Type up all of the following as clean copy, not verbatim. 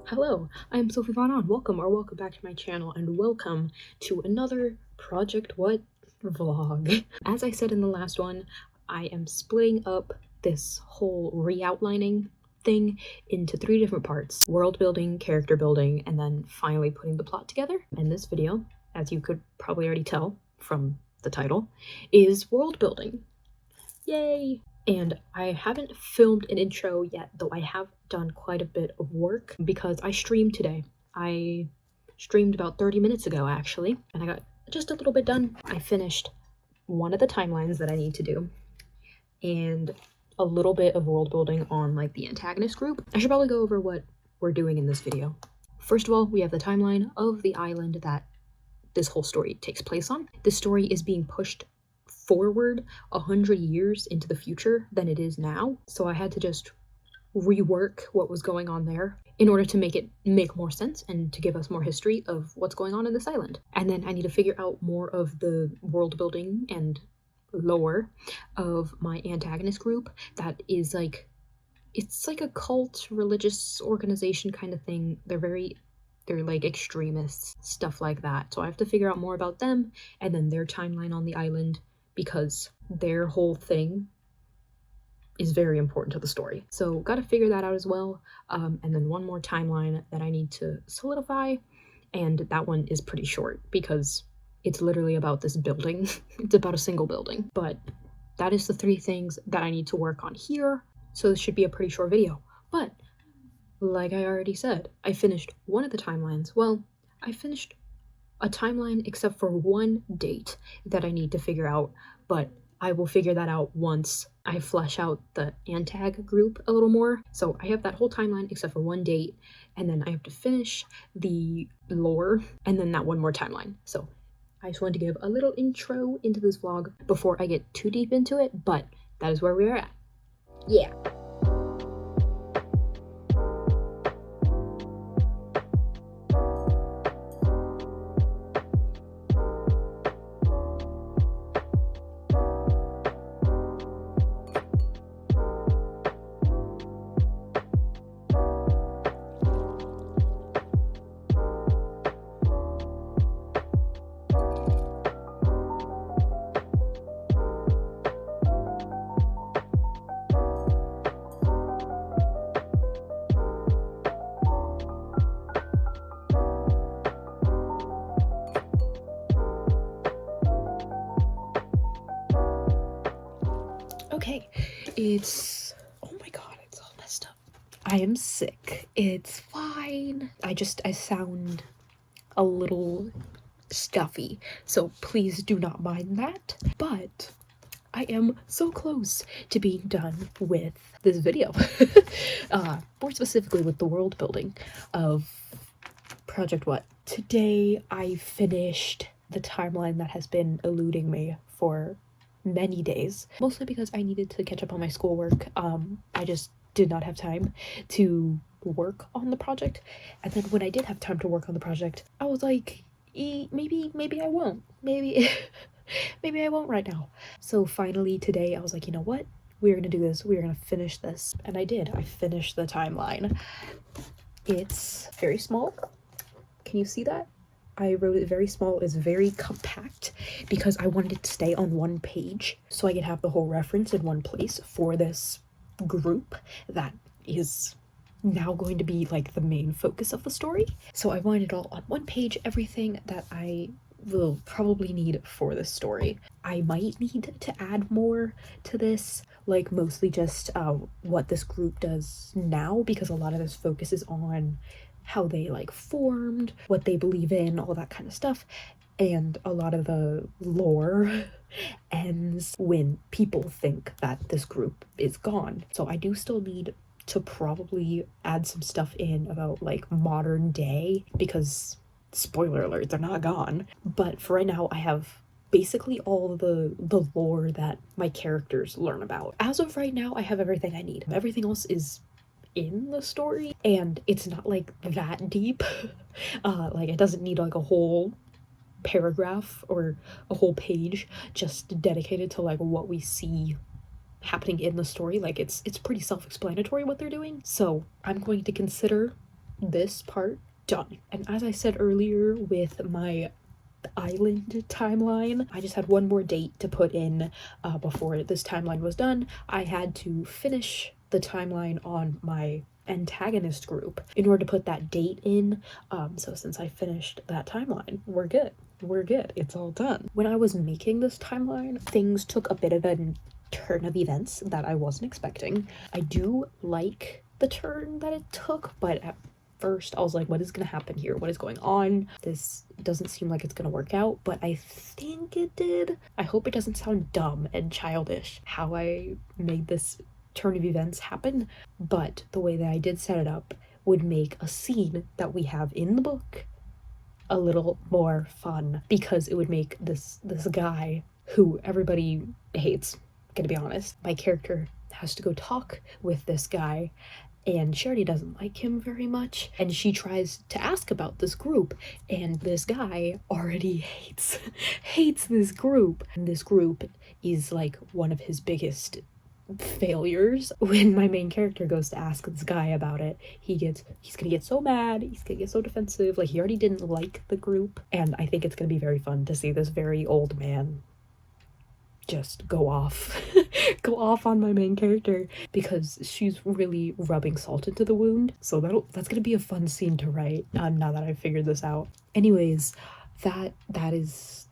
Hello, I am Sophie welcome back to my channel, and welcome to another Project What vlog. As I said in the last one, I am splitting up this whole re-outlining thing into 3 different parts: world building, character building, and then finally putting the plot together. And this video, as you could probably already tell from the title, is world building. Yay! And I haven't filmed an intro yet, though I have done quite a bit of work because I streamed today. I streamed about 30 minutes ago, actually, and I got just a little bit done. I finished one of the timelines that I need to do and a little bit of world building on like the Antagonist group. I should probably go over what we're doing in this video. First of all, we have the timeline of the island that this whole story takes place on. This story is being pushed forward 100 years into the future than it is now, so I had to just rework what was going on there in order to make it make more sense and to give us more history of what's going on in this island. And then I need to figure out more of the world building and lore of my Antagonist group that is like, it's like a cult religious organization kind of thing. They're like extremists, stuff like that. So I have to figure out more about them and then their timeline on the island, because their whole thing is very important to the story. So gotta figure that out as well. And then one more timeline that I need to solidify, and that one is pretty short because it's literally about this building. It's about a single building. But that is the 3 things that I need to work on here. So this should be a pretty short video. But like I already said, I finished one of the timelines. Well, I finished a timeline except for one date that I need to figure out, but I will figure that out once I flesh out the Antag group a little more. So I have that whole timeline except for one date, and then I have to finish the lore, and then that one more timeline. So I just wanted to give a little intro into this vlog before I get too deep into it, but that is where we are at. Yeah. Okay, oh my god, it's all messed up. I am sick. It's fine. I sound a little stuffy, so please do not mind that. But I am so close to being done with this video. More specifically with the world building of Project What. Today I finished the timeline that has been eluding me for many days, mostly because I needed to catch up on my schoolwork. I just did not have time to work on the project, and then when I did have time to work on the project, I was like, maybe I won't, maybe maybe I won't right now. So finally today I was like, you know what, we're gonna do this, we're gonna finish this. And I did. I finished the timeline. It's very small. Can you see that? I wrote it very small. It's very compact because I wanted it to stay on one page so I could have the whole reference in one place for this group that is now going to be like the main focus of the story. So I wanted it all on one page, everything that I will probably need for this story. I might need to add more to this, like mostly just what this group does now, because a lot of this focuses on how they like formed, what they believe in, all that kind of stuff. And a lot of the lore ends when people think that this group is gone. So I do still need to probably add some stuff in about like modern day, because spoiler alert, they're not gone. But for right now, I have basically all the lore that my characters learn about. As of right now, I have everything I need. Everything else is in the story, and it's not like that deep. Like it doesn't need like a whole paragraph or a whole page just dedicated to like what we see happening in the story. Like it's pretty self-explanatory what they're doing. So I'm going to consider this part done. And as I said earlier with my island timeline, I just had one more date to put in before this timeline was done. I had to finish the timeline on my antagonist group in order to put that date in. So since I finished that timeline, we're good. We're good. It's all done. When I was making this timeline, things took a bit of a turn of events that I wasn't expecting. I do like the turn that it took, but at first I was like, what is gonna happen here? What is going on? This doesn't seem like it's gonna work out, but I think it did. I hope it doesn't sound dumb and childish how I made this turn of events happen, but the way that I did set it up would make a scene that we have in the book a little more fun, because it would make this guy who everybody hates, gonna be honest, my character has to go talk with this guy, and Charity doesn't like him very much, and she tries to ask about this group, and this guy already hates this group, and this group is like one of his biggest failures. When my main character goes to ask this guy about it, he's gonna get so mad, he's gonna get so defensive, like he already didn't like the group, and I think it's gonna be very fun to see this very old man just go off go off on my main character, because she's really rubbing salt into the wound. So that's gonna be a fun scene to write, now that I've figured this out. Anyways, that is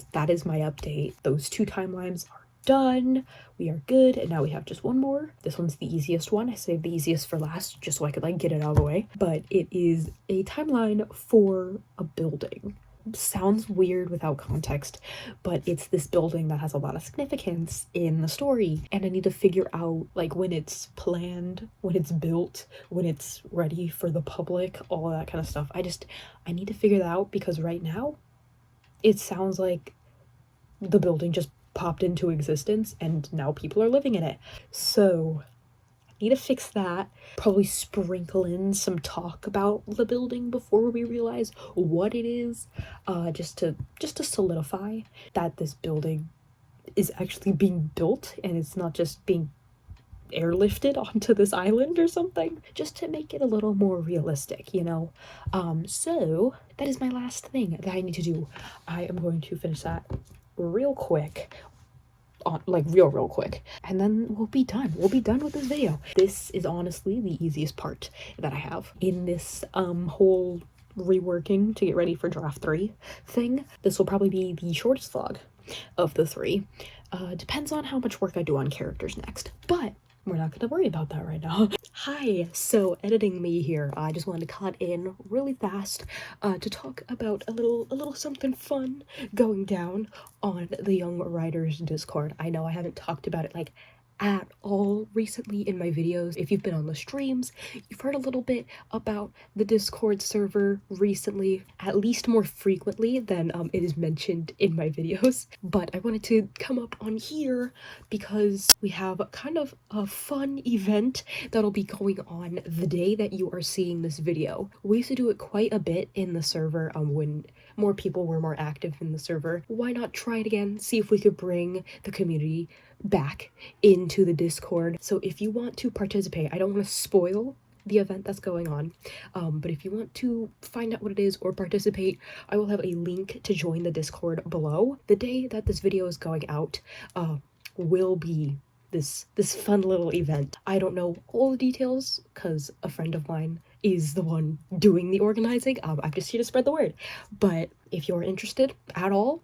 my update. Those two timelines are done. We are good, and now we have just one more. This one's the easiest one. I saved the easiest for last just so I could like get it out of the way, but it is a timeline for a building. Sounds weird without context, but it's this building that has a lot of significance in the story, and I need to figure out like when it's planned, when it's built, when it's ready for the public, all of that kind of stuff. I need to figure that out, because right now it sounds like the building just popped into existence and now people are living in it. So I need to fix that, probably sprinkle in some talk about the building before we realize what it is, just to solidify that this building is actually being built and it's not just being airlifted onto this island or something, just to make it a little more realistic, you know. So that is my last thing that I need to do. I am going to finish that real quick, like real quick, and then we'll be done with this video. This is honestly the easiest part that I have in this whole reworking to get ready for draft 3 thing. This will probably be the shortest vlog of the 3. Depends on how much work I do on characters next, but we're not gonna worry about that right now. Hi, so editing me here. I just wanted to cut in really fast to talk about a little something fun going down on the Young Writers Discord. I know I haven't talked about it like at all recently in my videos. If you've been on the streams, you've heard a little bit about the Discord server recently, at least more frequently than it is mentioned in my videos. But I wanted to come up on here because we have kind of a fun event that'll be going on the day that you are seeing this video. We used to do it quite a bit in the server when more people were more active in the server. Why not try it again? See if we could bring the community back into the Discord. So if you want to participate, I don't want to spoil the event that's going on, but if you want to find out what it is or participate, I will have a link to join the Discord below. The day that this video is going out will be this fun little event. I don't know all the details because a friend of mine is the one doing the organizing. I'm just here to spread the word, but if you're interested at all,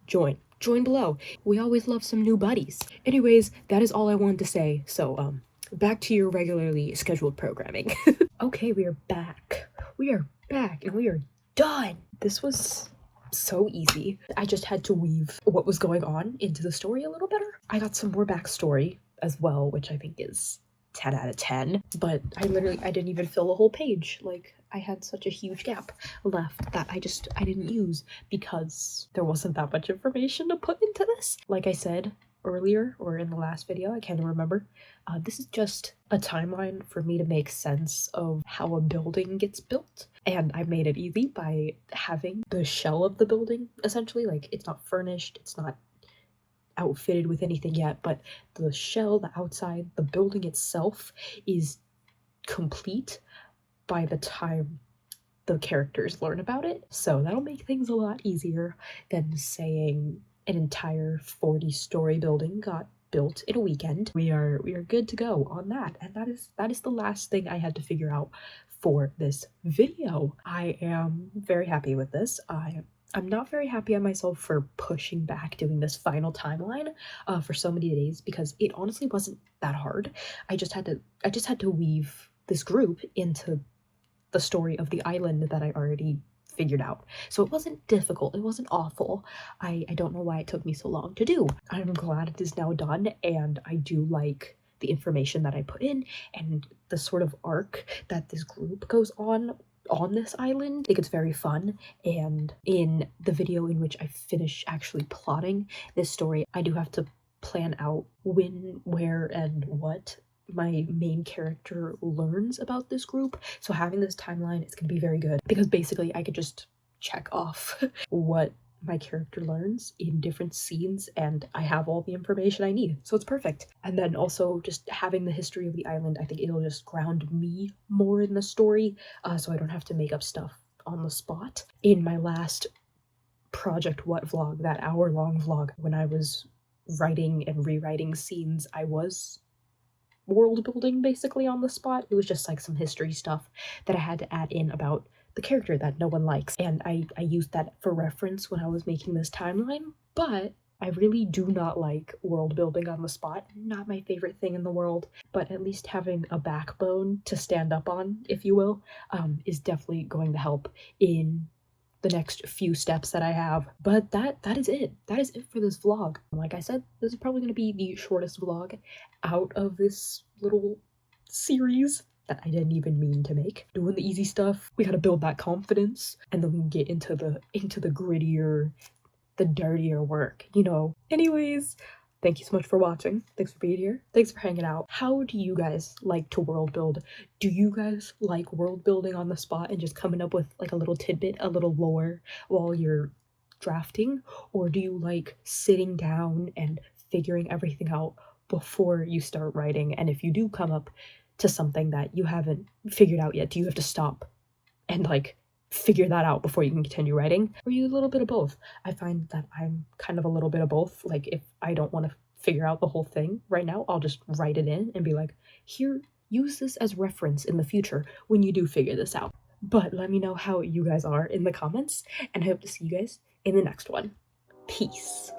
join below. We always love some new buddies. Anyways, that is all I wanted to say. So back to your regularly scheduled programming. Okay, we are back and we are done. This was so easy. I just had to weave what was going on into the story a little better. I got some more backstory as well, which I think is 10 out of 10, but I didn't even fill the whole page. Like, I had such a huge gap left that I didn't use because there wasn't that much information to put into this. Like I said earlier, or in the last video, I can't remember, this is just a timeline for me to make sense of how a building gets built, and I made it easy by having the shell of the building, essentially. Like, it's not furnished, it's not outfitted with anything yet, but the shell, the outside, the building itself is complete. by the time the characters learn about it. So that'll make things a lot easier than saying an entire 40 story building got built in a weekend. We are good to go on that. And that is the last thing I had to figure out for this video. I am very happy with this. I'm not very happy at myself for pushing back doing this final timeline for so many days, because it honestly wasn't that hard. I just had to weave this group into the story of the island that I already figured out. So it wasn't difficult, it wasn't awful. I don't know why it took me so long to do. I'm glad it is now done, and I do like the information that I put in and the sort of arc that this group goes on this island. I think it's very fun, and in the video in which I finish actually plotting this story, I do have to plan out when, where, and what my main character learns about this group. So having this timeline is going to be very good, because basically I could just check off what my character learns in different scenes, and I have all the information I need, so it's perfect. And then also just having the history of the island, I think it'll just ground me more in the story, so I don't have to make up stuff on the spot. In my last Project What vlog, that hour-long vlog, when I was writing and rewriting scenes, I was world building basically on the spot. It was just like some history stuff that I had to add in about the character that no one likes, and I used that for reference when I was making this timeline. But I really do not like world building on the spot. Not my favorite thing in the world, but at least having a backbone to stand up on, if you will, is definitely going to help in the next few steps that I have. But that is it. That is it for this vlog. Like I said, this is probably going to be the shortest vlog out of this little series that I didn't even mean to make. Doing the easy stuff, we gotta build that confidence, and then we can get into the grittier, the dirtier work, you know. Anyways, thank you so much for watching. Thanks for being here. Thanks for hanging out. How do you guys like to world build? Do you guys like world building on the spot and just coming up with like a little tidbit, a little lore while you're drafting? Or do you like sitting down and figuring everything out before you start writing? And if you do come up to something that you haven't figured out yet, do you have to stop and like figure that out before you can continue writing? Or are you a little bit of both? I find that I'm kind of a little bit of both. Like, if I don't want to figure out the whole thing right now, I'll just write it in and be like, here, use this as reference in the future when you do figure this out. But let me know how you guys are in the comments, and I hope to see you guys in the next one. Peace.